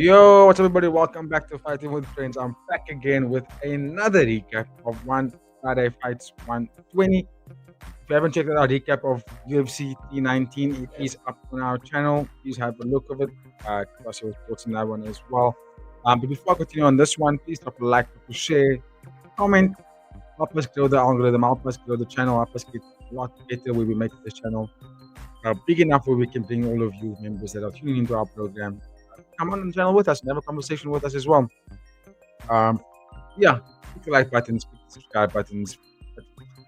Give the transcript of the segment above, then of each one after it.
Yo, what's up, everybody? Welcome back to Fighting with Friends. I'm back again with another recap of One Friday Fights 120. If you haven't checked out our recap of UFC 319, it is up on our channel. Please have a look of it. Plus, your thoughts on that one as well. But before I continue on this one, please drop a like, share, comment. Help us grow the algorithm, help us grow the channel, help us get a lot better where we make this channel big enough where we can bring all of you members that are tuning into our program come on the channel with us and have a conversation with us as well. Yeah, click the like buttons, click the subscribe buttons.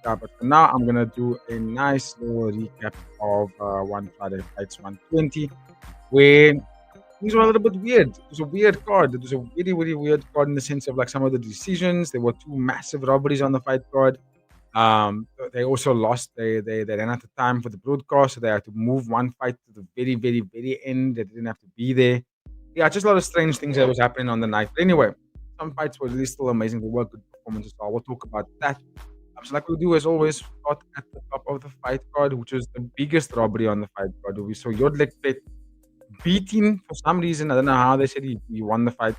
But for now, I'm gonna do a nice little recap of One Friday Fights 120, where things were a little bit weird. It was a weird card. It was a very, very weird card in the sense of like some of the decisions. There were two massive robberies on the fight card. They also lost. They ran out of time for the broadcast, so they had to move one fight to the very, very, very end. They didn't have to be there. Yeah, just a lot of strange things that was happening on the night. But anyway, some fights were really still amazing. They were good performances. So we'll talk about that. So like we do as always, start at the top of the fight card, which was the biggest robbery on the fight card. We saw Yodlekpet beating for some reason. I don't know how they said he won the fight.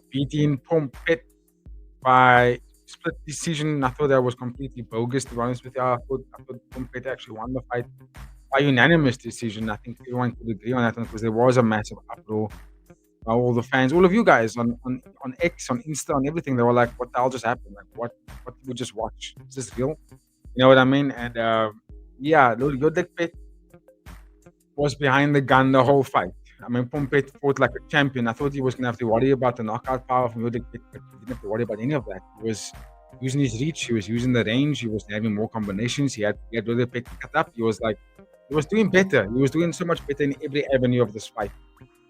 Beating Pompet by split decision. I thought that was completely bogus, to be honest with you. I thought Pompet actually won the fight by unanimous decision. I think everyone could agree on that one because there was a massive uproar. All the fans, all of you guys on X, on Insta, on everything, they were like, "What the hell just happened? Like, what did we just watch? Is this real?" You know what I mean? And yeah, Yodlekpet was behind the gun the whole fight. I mean, Pompet fought like a champion. I thought he was going to have to worry about the knockout power from Yodlekpet, but he didn't have to worry about any of that. He was using his reach. He was using the range. He was having more combinations. He had Yodlekpet cut up. He was doing better. He was doing so much better in every avenue of this fight,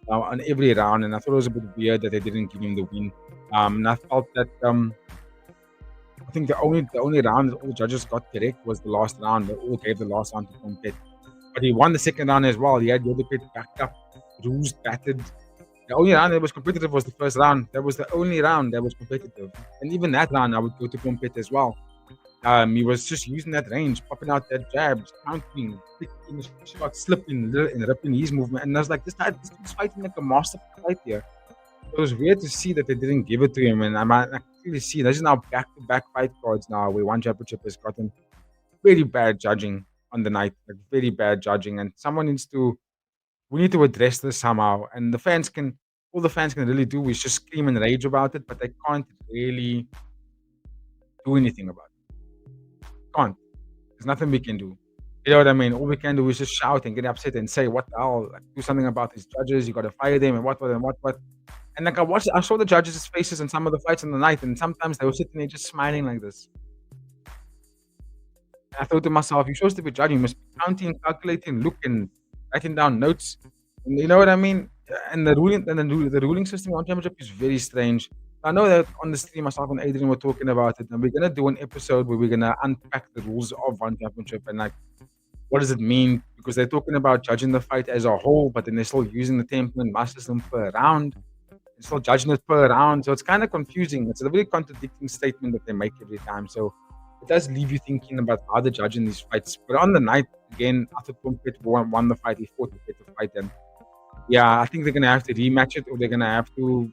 on every round. And I thought it was a bit weird that they didn't give him the win. And I felt that I think the only round that all the judges got correct was the last round. They all gave the last round to Pompet. But he won the second round as well. He had Yodlekpet backed up, bruised, battered. The only round that was competitive was the first round. That was the only round that was competitive. And even that round, I would go to Pompet as well. He was just using that range, popping out that jabs, countering, flicking shots, slipping, and ripping his movement. And I was like, this dude's fighting like a masterful fight here. It was weird to see that they didn't give it to him. And I can clearly see this is now back-to-back fight cards now where one championship has gotten very bad judging on the night, like very bad judging. And we need to address this somehow. And all the fans can really do is just scream and rage about it, but they can't really do anything about it. Can't. There's nothing we can do. You know what I mean? All we can do is just shout and get upset and say, "What the hell? Like, do something about these judges. You got to fire them and what. And like I saw the judges' faces in some of the fights in the night, and sometimes they were sitting there just smiling like this. And I thought to myself, you're supposed to be judging, you must be counting, calculating, looking, writing down notes. And you know what I mean? And the ruling system on championship is very strange. I know that on the stream, myself and Adrian were talking about it, and we're gonna do an episode where we're gonna unpack the rules of one championship and like what does it mean? Because they're talking about judging the fight as a whole, but then they're still using the 10-point master system per round. They're still judging it per round, so it's kind of confusing. It's a very contradicting statement that they make every time. So it does leave you thinking about how they're judging these fights. But on the night, again, after Pompet won the fight, he fought a better fight, and yeah, I think they're gonna have to rematch it, or they're gonna have to,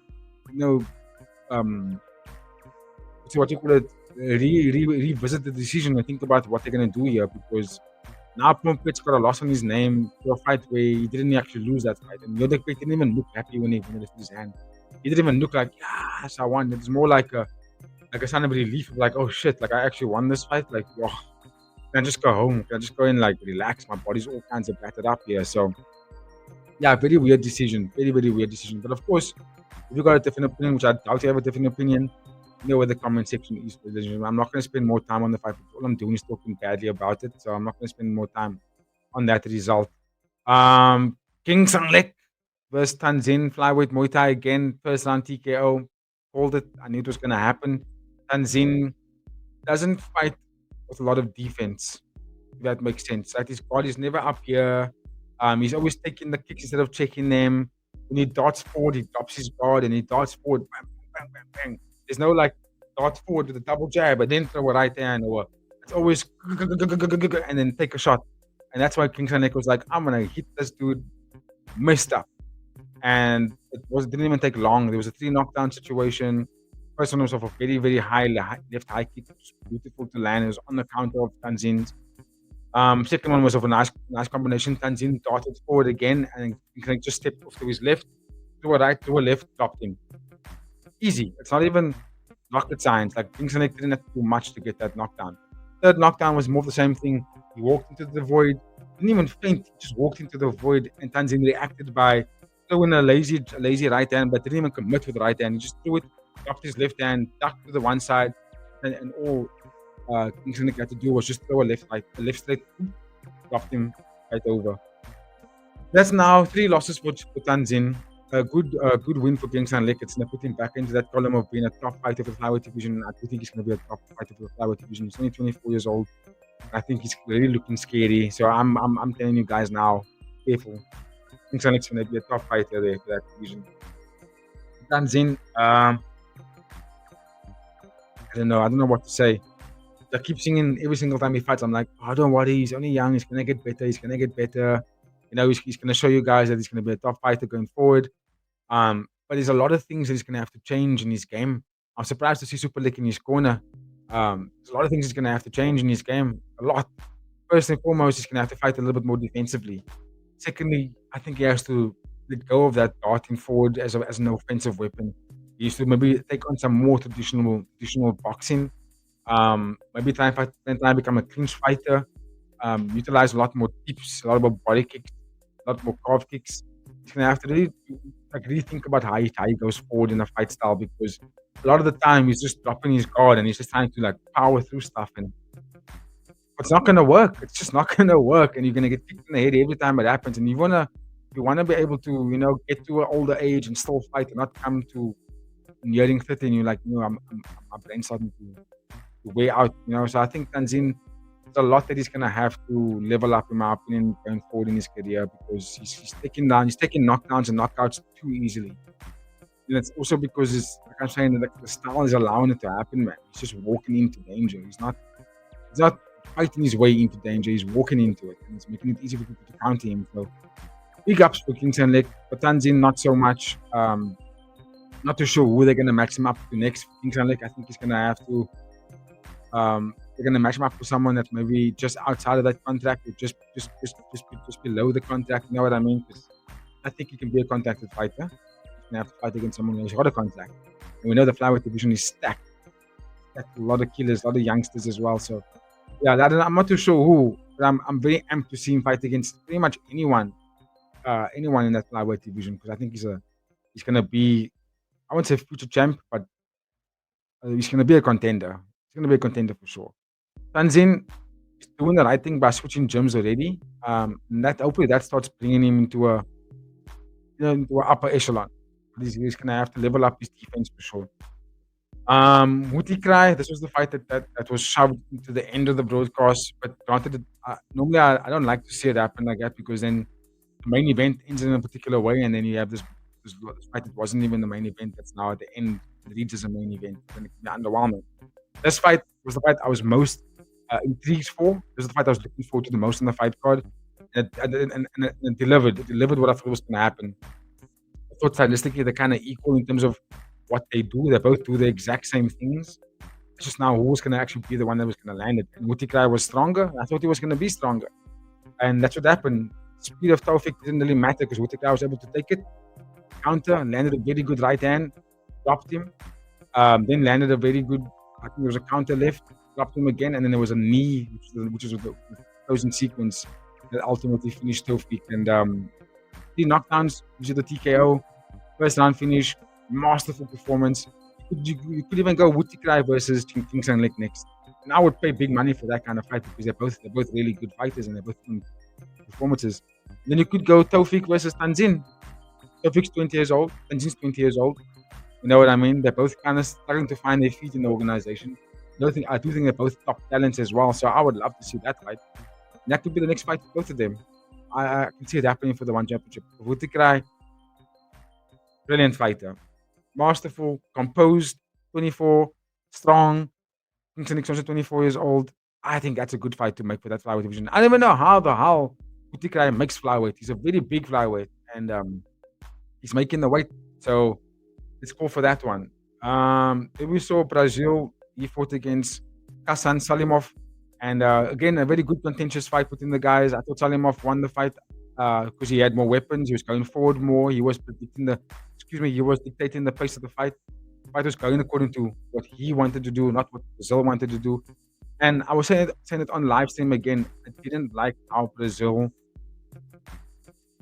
so what you call it, revisit the decision and think about what they're gonna do here, because now Pompet's got a loss on his name for a fight where he didn't actually lose that fight, and Yodlekpet didn't even look happy when he lifted his hand. He didn't even look like, yes, I won. It was more like a sign of relief, like, oh shit, like I actually won this fight. Like, oh, can I just go home? Can I just go and like relax? My body's all kinds of battered up here. So yeah, very weird decision. Very, very weird decision. But of course, if you got a different opinion, which I doubt you have a different opinion, you know where the comment section is. I'm not going to spend more time on the fight. All I'm doing is talking badly about it. So I'm not going to spend more time on that result. King Sanglek versus Tanzin flyweight Muay Thai again. First round TKO. Called it. I knew it was going to happen. Tanzin doesn't fight with a lot of defense. If that makes sense. Like his guard is never up here. He's always taking the kicks instead of checking them. When he darts forward, he drops his guard and he darts forward. Bang, bang, bang, bang. There's no like dart forward with a double jab and then throw a right hand, or it's always and then take a shot. And that's why King Sanek was like, I'm gonna hit this dude messed up. and didn't even take long. There was a 3 knockdown situation. First one was off a very, very high left high kick, which was beautiful to land. It was on the counter of Tanzin's. Second one was of a nice combination. Tanzin darted forward again and King just stepped off to his left, to a right, to a left, dropped him. Easy. It's not even rocket science. Like King didn't have to do much to get that knockdown. Third knockdown was more of the same thing. He walked into the void, didn't even faint, he just walked into the void, and Tanzin reacted by throwing a lazy right hand, but didn't even commit with the right hand. He just threw it, dropped his left hand, ducked to the one side, and all King had to do was just throw a left straight, dropped him right over. That's now 3 losses for Tanzin. A good win for King Lek. It's going to put him back into that column of being a top fighter for the flyweight division. I do think he's going to be a top fighter for the flyweight division. He's only 24 years old. I think he's really looking scary. So I'm telling you guys now, careful. King Lek's going to be a top fighter there for that division. Tanzin, I don't know what to say. I keep singing every single time he fights. I'm like, oh, don't worry, he's only young. He's gonna get better. He's gonna get better. You know, he's gonna show you guys that he's gonna be a top fighter going forward. But there's a lot of things that he's gonna have to change in his game. I'm surprised to see Super League in his corner. There's a lot of things he's gonna have to change in his game. A lot. First and foremost, he's gonna have to fight a little bit more defensively. Secondly, I think he has to let go of that darting forward as an offensive weapon. He used to maybe take on some more traditional boxing. Maybe try and become a clinch fighter. Utilize a lot more tips, a lot more body kicks, a lot more calf kicks. He's gonna have to really think about how he goes forward in a fight style, because a lot of the time he's just dropping his guard and he's just trying to like power through stuff, and it's not gonna work. It's just not gonna work, and you're gonna get kicked in the head every time it happens. And you wanna be able to get to an older age and still fight, and not come to nearing 30 and you're like, my brain's starting to way out, So I think Tanzin, there's a lot that he's gonna have to level up, in my opinion, going forward in his career, because he's taking knockdowns and knockouts too easily. And it's also because like I'm saying, like the style is allowing it to happen, man. He's just walking into danger. He's not fighting his way into danger. He's walking into it, and it's making it easy for people to counter him. So big ups for King Lek, but Tanzin not so much. Not too sure who they're gonna match him up to next. King Lek, I think he's gonna have to. They're gonna match him up with someone that's maybe just outside of that contract, or just below the contract. You know what I mean? Because I think he can be a contracted fighter. He's gonna have to fight against someone who's got a contract, and we know the flyweight division is stacked. A lot of killers, a lot of youngsters as well. So yeah, I'm not too sure who, but I'm very amped to see him fight against pretty much anyone in that flyweight division, because I think he's gonna be, I wouldn't say future champ, but he's gonna be a contender. He's gonna be a contender for sure. Tanzin is doing the right thing by switching gyms already. And that hopefully that starts bringing him into into an upper echelon. He's gonna have to level up his defense for sure. Wuttikrai, this was the fight that was shoved to the end of the broadcast. But granted, normally I don't like to see it happen like that, because then the main event ends in a particular way, and then you have this fight that wasn't even the main event, that's now at the end, it reads as a main event, and it can be underwhelming. This fight was the fight I was most intrigued for. This is the fight I was looking forward to the most on the fight card. And it delivered. It delivered what I thought was going to happen. I thought stylistically they're kind of equal in terms of what they do. They both do the exact same things. It's just now who was going to actually be the one that was going to land it. And Wuttikrai was stronger. I thought he was going to be stronger. And that's what happened. Speed of Taufik didn't really matter, because Wuttikrai was able to take it, counter, and landed a very good right hand, dropped him, then landed a very good, I think there was a counter left, dropped him again, and then there was a knee, which was the closing sequence that ultimately finished Taufik. And 3 knockdowns, which is the TKO, first round finish, masterful performance. You could even go Wuttikrai versus King Lek next. And I would pay big money for that kind of fight, because they're both really good fighters, and they're both performances. And then you could go Taufik versus Tanzin. Taufik's 20 years old, Tanzin's 20 years old. You know what I mean? They're both kind of starting to find their feet in the organization. I do think they're both top talents as well. So I would love to see that fight. And that could be the next fight for both of them. I can see it happening for the one championship. Wuttikrai, brilliant fighter. Masterful, composed, 24, strong. King Lek's also 24 years old. I think that's a good fight to make for that flyweight division. I don't even know how the hell Wuttikrai makes flyweight. He's a very big flyweight. And He's making the weight. So let's call for that one. Then we saw Brazil. He fought against Kasan Salomov. And again, a very good contentious fight between the guys. I thought Salomov won the fight because he had more weapons. He was going forward more. He was he was dictating the pace of the fight. The fight was going according to what he wanted to do, not what Brazil wanted to do. And I was saying it on live stream again. I didn't like how Brazil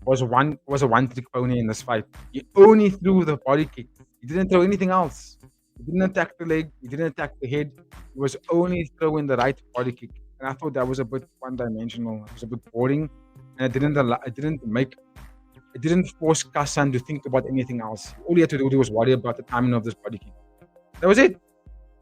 was a one trick pony in this fight. He only threw the body kick. He didn't throw anything else. He didn't attack the leg. He didn't attack the head. He was only throwing the right body kick. And I thought that was a bit one-dimensional. It was a bit boring, and it didn't force Kasan to think about anything else. All he had to do was worry about the timing of this body kick. That was it.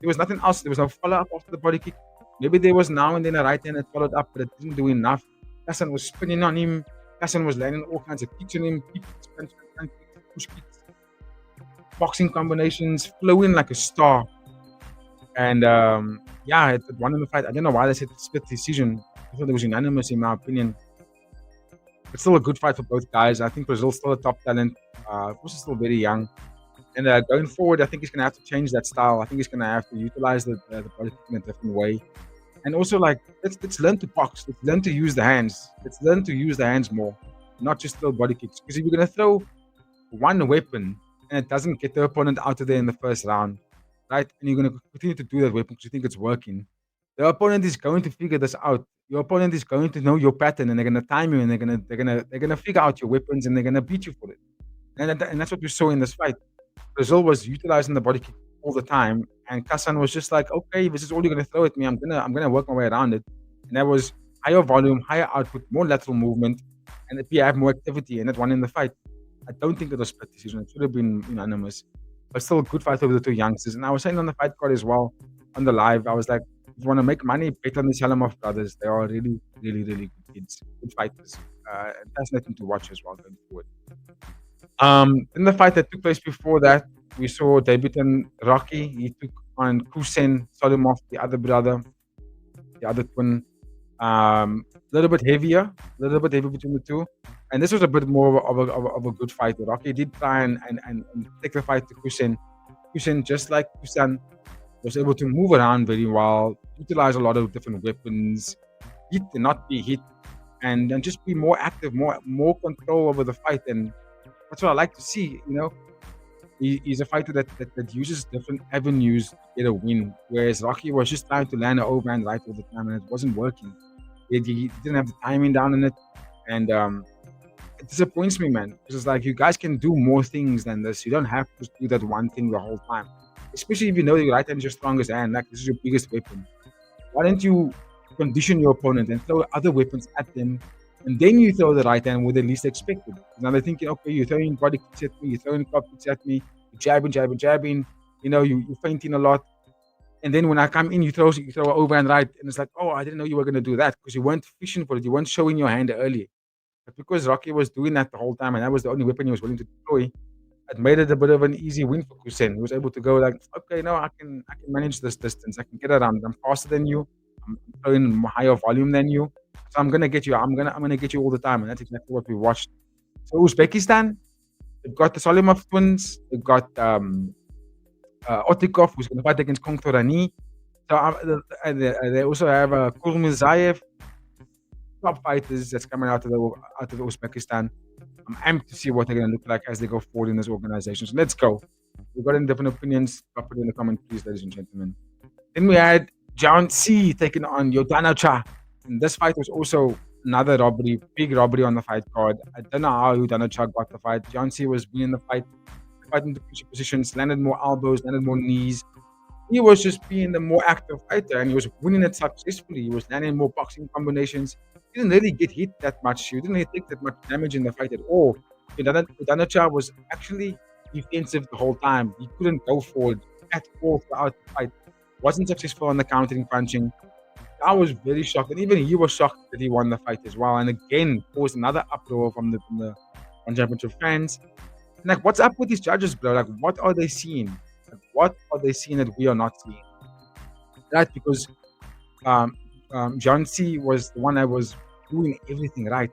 There was nothing else. There was no follow-up after the body kick. Maybe there was now and then a right hand that followed up, but it didn't do enough. Kasan was spinning on him. Kasan was landing all kinds of kicks on him, kicks, punch kicks, push kicks, boxing combinations, flowing like a star. And it won in the fight. I don't know why they said split decision. I thought it was unanimous in my opinion. It's still a good fight for both guys. I think Brazil's still a top talent. Also still very young. And going forward, I think he's going to have to change that style. I think he's going to have to utilize the body kick in a different way. And also, let's learn to box. Let's learn to use the hands. Let's learn to use the hands more, not just throw body kicks. Because if you're going to throw one weapon and it doesn't get the opponent out of there in the first round, right? And you're going to continue to do that weapon because you think it's working. The opponent is going to figure this out. Your opponent is going to know your pattern, and they're going to time you, and they're gonna figure out your weapons, and they're going to beat you for it. And that's what we saw in this fight. Brazil was utilizing the body kick all the time, and Kasan was just like, okay, this is all you're gonna throw at me. I'm gonna work my way around it. And that was higher volume, higher output, more lateral movement, and if you have more activity, and that won in the fight. I don't think it was a split decision. It should have been unanimous, but still a good fight over the two youngsters. And I was saying on the fight card as well, on the live, I was like, if you want to make money, bet on the Salomov brothers. They are really, really, really good kids, good fighters. Fascinating to watch as well going forward. In the fight that took place before that, we saw debutant Rocky. He took on Kusen Salomov, the other brother, the other twin. A little bit heavier between the two. And this was a bit more of a good fight. Rocky did try and take the fight to Kusen. Kusen, just like Kusan, was able to move around very well, utilize a lot of different weapons, hit and not be hit, and just be more active, more control over the fight. And that's what I like to see, He's a fighter that uses different avenues to get a win, whereas Rocky was just trying to land an overhand right all the time, and it wasn't working. He didn't have the timing down in it, and it disappoints me, man. Because it's like, you guys can do more things than this. You don't have to do that one thing the whole time, especially if you know your right hand is your strongest hand. Like, this is your biggest weapon. Why don't you condition your opponent and throw other weapons at them, and then you throw the right hand where they least expected? Now they're thinking, okay, you're throwing body kicks at me, you're throwing club kicks at me, you're jabbing, you're feinting a lot. And then when I come in, you throw overhand right, and it's like, oh, I didn't know you were going to do that, because you weren't fishing for it, you weren't showing your hand early. But because Rocky was doing that the whole time, and that was the only weapon he was willing to deploy, it made it a bit of an easy win for Kusen. He was able to go like, okay, no, I can manage this distance. I can get around. I'm faster than you. I'm throwing higher volume than you. So I'm gonna get you. I'm gonna get you all the time, and that's exactly what we watched. So Uzbekistan, they've got the Salomov twins. They've got Otikov, who's gonna fight against Kongtorani. So they also have Kurmizayev, top fighters that's coming out of the Uzbekistan. I'm amped to see what they're gonna look like as they go forward in this organization. So let's go. We've got any different opinions? Drop it in the comment, please, ladies and gentlemen. Then we had John C taking on Yodlekpet. And this fight was also another big robbery on the fight card. I don't know how Yodlekpet got the fight. John C was winning the fight, fighting the crucial positions, landed more elbows, landed more knees. He was just being the more active fighter, and he was winning it successfully. He was landing more boxing combinations. He didn't really get hit that much. He didn't really take that much damage in the fight at all. Yodlekpet was actually defensive the whole time. He couldn't go forward at all throughout the fight. Wasn't successful on the countering punching. I was very shocked, and even he was shocked that he won the fight as well. And again, caused another uproar from the One Championship fans. And like, what's up with these judges, bro? Like, what are they seeing? Like, what are they seeing that we are not seeing? Right? Because John C was the one that was doing everything right.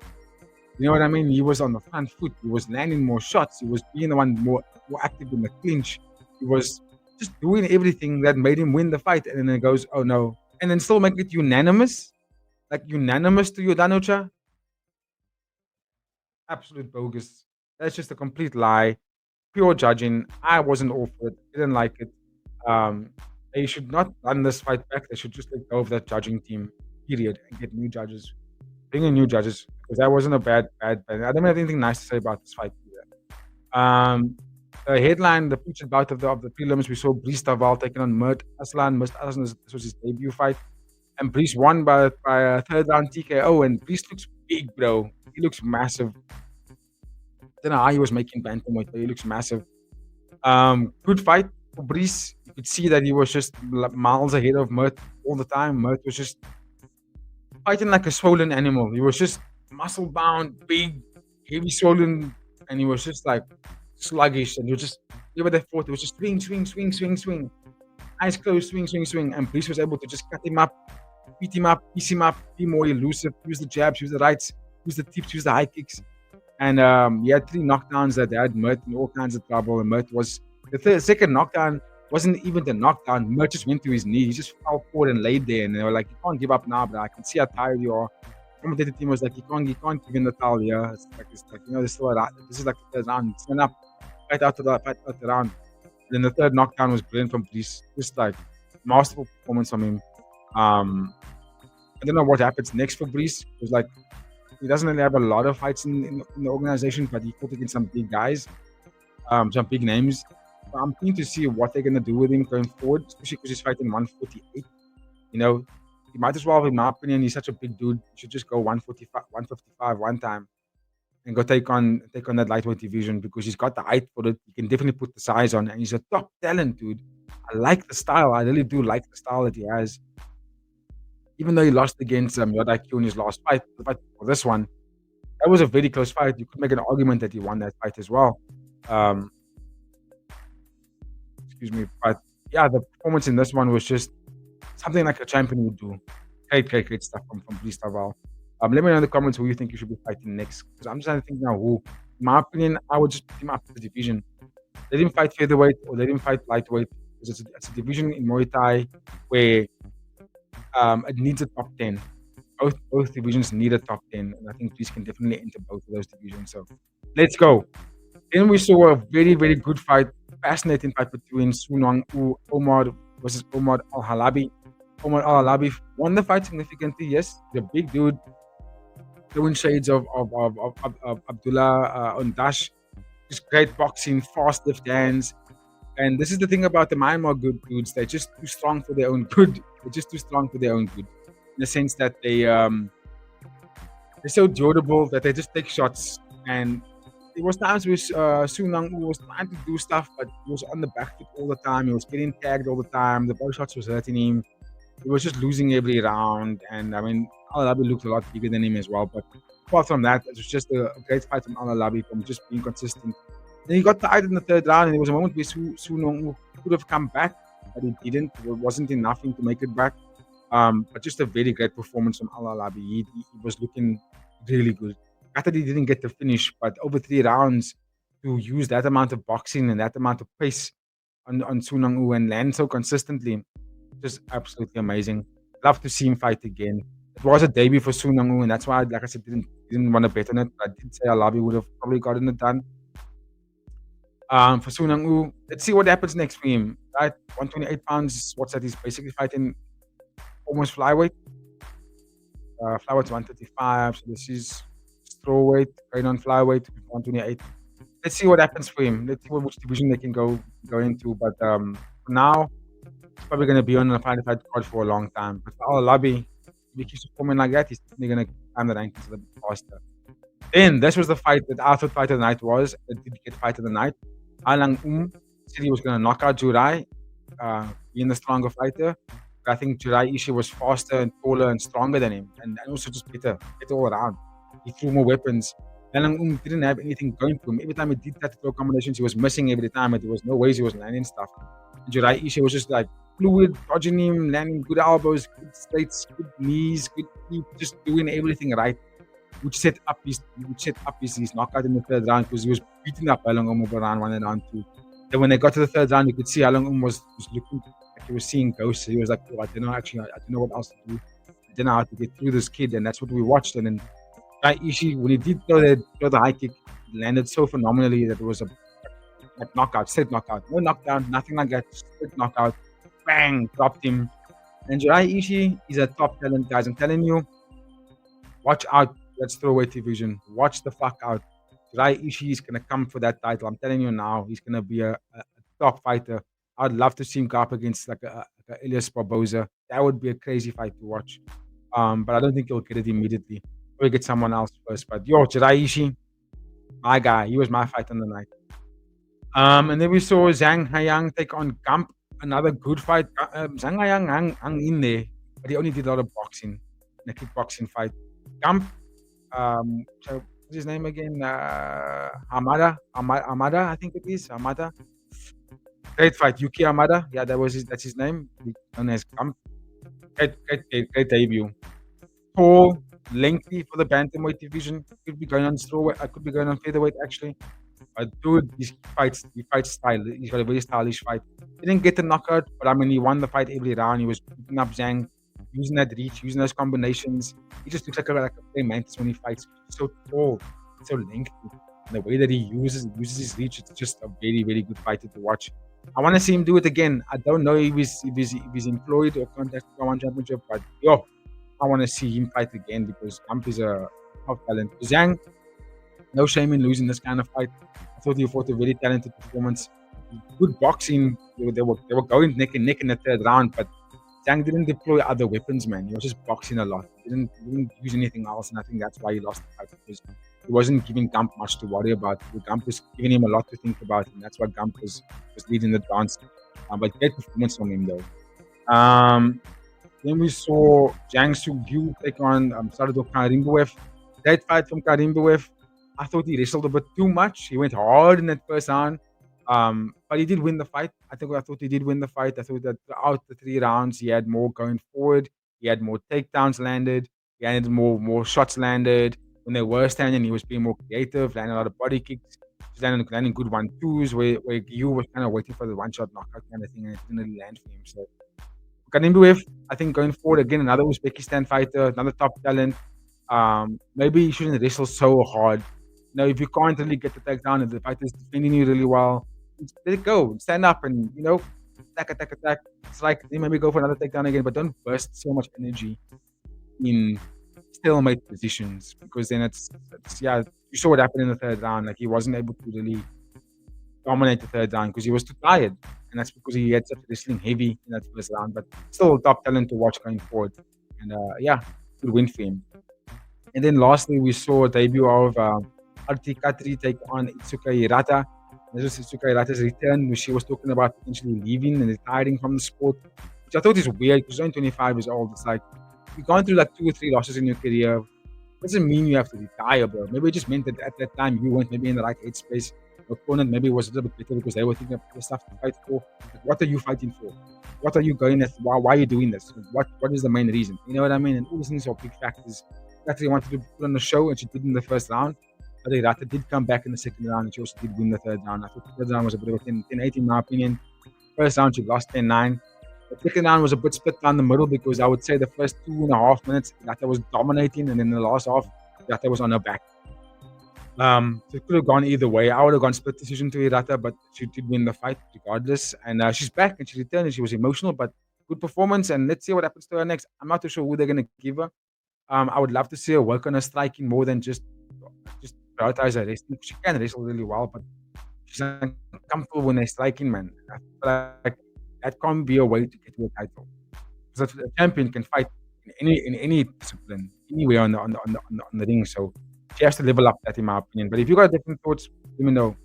You know what I mean? He was on the front foot. He was landing more shots. He was being the one more active in the clinch. He was just doing everything that made him win the fight. And then it goes, oh no. And then still make it unanimous? Like unanimous to Yodanocha? Absolute bogus. That's just a complete lie. Pure judging. I wasn't all for it. Didn't like it. Um, they should not run this fight back. They should just let go of that judging team, period, and get new judges. Bring in new judges because that wasn't a bad. I don't have anything nice to say about this fight either. The headline, the featured bout of the prelims, we saw Brees Taval taking on Mert Aslan. Mert Aslan, this was his debut fight, and Brees won by a third round TKO. And Brees looks big, bro. He looks massive. I don't know how he was making bantamweight, but he looks massive. Good fight for Brees. You could see that he was just miles ahead of Mert all the time. Mert was just fighting like a swollen animal. He was just muscle bound, big, heavy swollen, and he was just like sluggish. And he was just whenever they fought, it was just swing. Eyes closed, swing. And Brees was able to just cut him up, beat him up, piece him up, be more elusive, use the jabs, use the rights, use the tips, use the high kicks. And he had 3 knockdowns that had Mert in all kinds of trouble. And Mert was second knockdown wasn't even the knockdown. Mert just went to his knee. He just fell forward and laid there. And they were like, "You can't give up now, but I can see how tired you are." The commentator team was like, "You can't give in the towel here. It's like there's still this is like the third round. Stand up, fight out the round." And then the third knockdown was brilliant from Brees. Just like masterful performance from him. I don't know what happens next for Brees. It was like he doesn't really have a lot of fights in the organization, but he fought against some big guys, some big names. So I'm keen to see what they're gonna do with him going forward, especially because he's fighting 148. You know, he might as well, in my opinion, he's such a big dude. He should just go 145, 155 one time and go take on that lightweight division because he's got the height for it. He can definitely put the size on, and he's a top talent, dude. I like the style. I really do like the style that he has. Even though he lost against Yodlekpet in his last fight, but for this one, that was a very close fight. You could make an argument that he won that fight as well. Um, excuse me, but yeah, the performance in this one was just something like a champion would do. Great stuff from Brees Taval. Let me know in the comments who you think you should be fighting next. Because I'm just trying to think now who. In my opinion, I would just put him up to the division. Let him fight featherweight or let him fight lightweight. Because it's a division in Muay Thai where it needs a top 10. Both divisions need a top 10. And I think Brees can definitely enter both of those divisions. So let's go. Then we saw a very good fight, fascinating fight between Sunwang U Omar versus Omar Al Halabi. Omar Al Halabi won the fight significantly. Yes, the big dude, throwing shades of Abdullah Ondash. Just great boxing, fast left hands. And this is the thing about the Myanmar good dudes. They're just too strong for their own good. They're just too strong for their own good. In the sense that they're so durable that they just take shots. And there was times where Sunwang U was trying to do stuff, but he was on the back foot all the time. He was getting tagged all the time. The bow shots was hurting him. He was just losing every round. And I mean, Al Alabi looked a lot bigger than him as well. But apart from that, it was just a great fight from Al Alabi from just being consistent. Then he got tired in the third round, and there was a moment where Sunwang U could have come back, but he didn't. There wasn't enough to make it back. But just a very great performance from Al Alabi. He was looking really good. After he didn't get the finish, but over 3 rounds to use that amount of boxing and that amount of pace on Sunwang U and land so consistently, just absolutely amazing. Love to see him fight again. It was a debut for Sunwang U, and that's why, like I said, didn't want to bet on it. I did say Al Alabi would have probably gotten it done. For Sunwang U, let's see what happens next for him. Right, 128 pounds. What's that? He's basically fighting almost flyweight. Flyweight's 135, so this is strawweight, going on flyweight, 128. Let's see what happens for him. Let's see which division they can go into. But for now, he's probably going to be on the fight card for a long time. But for Al Alabi, if he keeps performing like that, he's definitely going to climb the rankings a little bit faster. Then this was the fight that I thought fight of the night was. It did get fight of the night. Har Ling Om said he was going to knock out Jurai, being the stronger fighter. But I think Jurai Ishii was faster and taller and stronger than him, and also just better all around. He threw more weapons. Har Ling Om didn't have anything going for him. Every time he did that throw combinations, he was missing every time, and there was no ways he was landing stuff. And Jurai Ishii was just like fluid, dodging him, landing good elbows, good straights, good knees, just doing everything right. which set up his knockout in the third round because he was beating up Har Ling Om over round 1 and round 2. Then when they got to the third round, you could see Har Ling Om was looking like he was seeing ghosts. He was like, "Oh, I don't know. Actually, I don't know what else to do. I don't know how to get through this kid." And that's what we watched. And then Jurai Ishii, when he did throw the high kick, it landed so phenomenally that it was a like knockout, straight knockout, no knockdown, nothing like that, straight knockout. Bang, dropped him. And Jurai Ishii is a top talent, guys. I'm telling you, watch out. Let's strawweight division. Watch the fuck out. Jurai Ishii is gonna come for that title. I'm telling you now, he's gonna be a top fighter. I'd love to see him go up against like a Elias Barboza. That would be a crazy fight to watch. But I don't think he'll get it immediately. We'll get someone else first. But yo, Jurai Ishii, my guy. He was my fight on the night. And then we saw Zhang Haiyang take on Gump. Another good fight. Zhang Haiyang hung in there, but he only did a lot of boxing, in a kickboxing fight. Gump, so what's his name again? Hamada, I think it is. Hamada. Great fight. Yuki Hamada. Yeah, that's his name. Known as Gump. Great debut. Tall, lengthy for the bantamweight division. Could be going on strawweight. I could be going on featherweight actually. But dude, he fights style. He's got a very stylish fight. He didn't get the knockout, but I mean, he won the fight every round. He was beating up Zhang, using that reach, using those combinations. He just looks like a praying mantis when he fights. He's so tall, so lengthy. And the way that he uses his reach, it's just a very, very good fighter to watch. I want to see him do it again. I don't know if he's employed or contacted for one championship, but yo, I want to see him fight again because Gump is a top talent. Zhang, no shame in losing this kind of fight. I thought he fought a very talented performance. Good boxing. They were going neck and neck in the third round, but Zhang didn't deploy other weapons, man. He was just boxing a lot. He didn't use anything else, and I think that's why he lost the fight because he wasn't giving Gump much to worry about. Gump was giving him a lot to think about, and that's why Gump was leading the dance. But great performance from him though. Then we saw Jang Soo-gyu take on Sardar Karimbayev. Great fight from Karimbayev. I thought he wrestled a bit too much. He went hard in that first round. But he did win the fight. I thought he did win the fight. I thought that throughout the 3 rounds, he had more going forward. He had more takedowns landed. He had more shots landed. When they were standing, he was being more creative, landing a lot of body kicks, just landing good 1-2s where you was kind of waiting for the one-shot knockout kind of thing, and it didn't really land for him. So Karimbayev, I think going forward again, another Uzbekistan fighter, another top talent. Maybe he shouldn't wrestle so hard. If you can't really get the takedown and the fighter's defending you really well, just let it go. Stand up and attack. It's like maybe go for another takedown again, but don't burst so much energy in stalemate positions because then it's yeah. You saw what happened in the third round. Like he wasn't able to really dominate the third round because he was too tired, and that's because he had such wrestling heavy in that first round. But still, top talent to watch going forward, and yeah, good win for him. And then lastly, we saw a debut of Arti Katri take on Itsuka Hirata. This was Itsuka Hirata's return, where she was talking about potentially leaving and retiring from the sport, which I thought is weird because she's only 25 years old. It's like you've gone through like 2 or 3 losses in your career. Doesn't mean you have to retire, bro. Maybe it just meant that at that time you weren't maybe in the right headspace. Your opponent maybe was a little bit better because they were thinking of other stuff to fight for. Like, what are you fighting for? What are you going at? Why are you doing this? What is the main reason? You know what I mean? And all these things are big factors. Actually wanted to put on the show, and she did in the first round. But Hirata did come back in the second round, and she also did win the third round. I thought the third round was a bit of a 10-8 in my opinion. First round, she lost 10-9. The second round was a bit split down the middle because I would say the first 2.5 minutes, Hirata was dominating, and then the last half, Hirata was on her back. So it could have gone either way. I would have gone split decision to Hirata, but she did win the fight regardless. And she's back, and she returned, and she was emotional, but good performance. And let's see what happens to her next. I'm not too sure who they're going to give her. I would love to see her work on her striking more than just prioritize her wrestling. She can wrestle really well, but she's uncomfortable when they're striking, man. I feel like that can't be a way to get to a title. Because a champion can fight in any discipline, anywhere on the ring. So she has to level up that, in my opinion. But if you got different thoughts, let me know.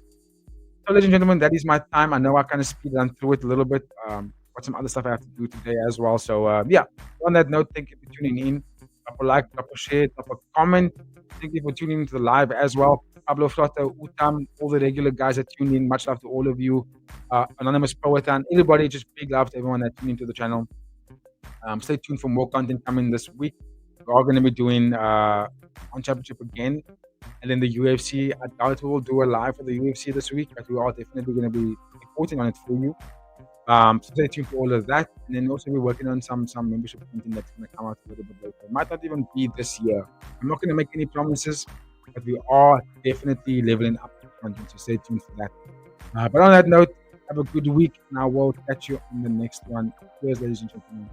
So, ladies and gentlemen, that is my time. I know I kind of speed run through it a little bit. Got some other stuff I have to do today as well. So, yeah, on that note, thank you for tuning in. Drop a like, drop a share, drop a comment. Thank you for tuning into the live as well. Pablo Frota, Utam, all the regular guys that tuned in. Much love to all of you. Anonymous Poetan, everybody, just big love to everyone that tuned into the channel. Stay tuned for more content coming this week. We are going to be doing on championship again, and then the UFC. I doubt we will do a live for the UFC this week, but we are definitely going to be reporting on it for you. So stay tuned for all of that, and then also we're working on some membership content that's going to come out a little bit later. It might not even be this year. I'm not going to make any promises, but we are definitely leveling up the content. So stay tuned for that. But on that note, have a good week, and I will catch you on the next one. Cheers, ladies and gentlemen.